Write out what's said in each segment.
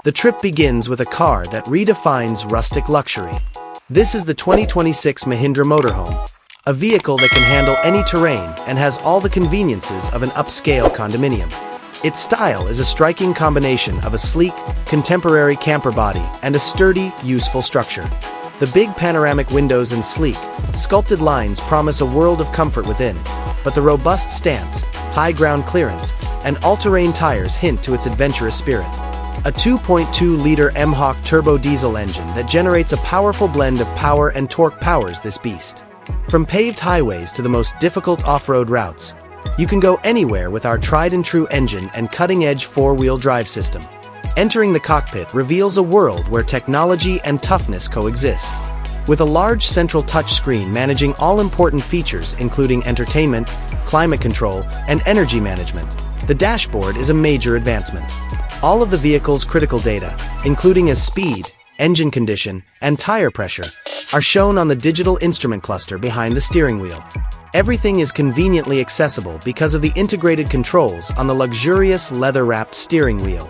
The trip begins with a car that redefines rustic luxury. This is the 2026 Mahindra Motorhome, a vehicle that can handle any terrain and has all the conveniences of an upscale condominium. Its style is a striking combination of a sleek, contemporary camper body and a sturdy, useful structure. The big panoramic windows and sleek, sculpted lines promise a world of comfort within, but the robust stance, high ground clearance, and all-terrain tires hint to its adventurous spirit. A 2.2-liter mHawk turbo diesel engine that generates a powerful blend of power and torque powers this beast. From paved highways to the most difficult off-road routes, you can go anywhere with our tried-and-true engine and cutting-edge four-wheel drive system. Entering the cockpit reveals a world where technology and toughness coexist. With a large central touchscreen managing all important features including entertainment, climate control, and energy management, the dashboard is a major advancement. All of the vehicle's critical data, including as speed, engine condition, and tire pressure, are shown on the digital instrument cluster behind the steering wheel. Everything is conveniently accessible because of the integrated controls on the luxurious leather-wrapped steering wheel.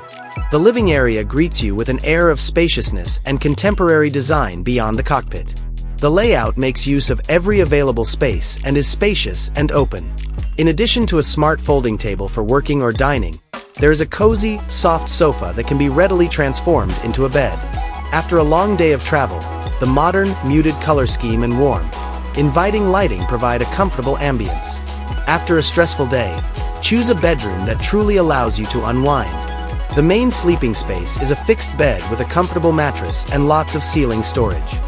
The living area greets you with an air of spaciousness and contemporary design beyond the cockpit. The layout makes use of every available space and is spacious and open. In addition to a smart folding table for working or dining, there is a cozy, soft sofa that can be readily transformed into a bed. After a long day of travel, the modern, muted color scheme and warm, inviting lighting provide a comfortable ambience. After a stressful day, choose a bedroom that truly allows you to unwind. The main sleeping space is a fixed bed with a comfortable mattress and lots of ceiling storage.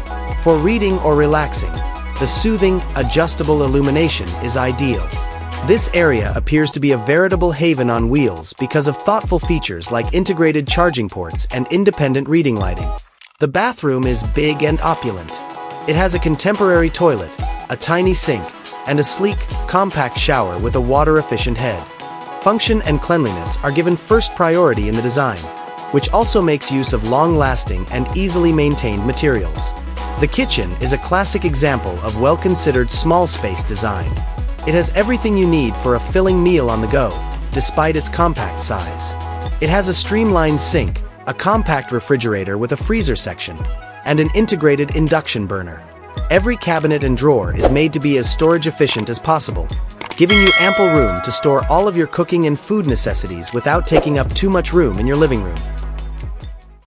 For reading or relaxing, the soothing, adjustable illumination is ideal. This area appears to be a veritable haven on wheels because of thoughtful features like integrated charging ports and independent reading lighting. The bathroom is big and opulent. It has a contemporary toilet, a tiny sink, and a sleek, compact shower with a water-efficient head. Function and cleanliness are given first priority in the design, which also makes use of long-lasting and easily maintained materials. The kitchen is a classic example of well-considered small-space design. It has everything you need for a filling meal on the go, despite its compact size. It has a streamlined sink, a compact refrigerator with a freezer section, and an integrated induction burner. Every cabinet and drawer is made to be as storage efficient as possible, giving you ample room to store all of your cooking and food necessities without taking up too much room in your living room.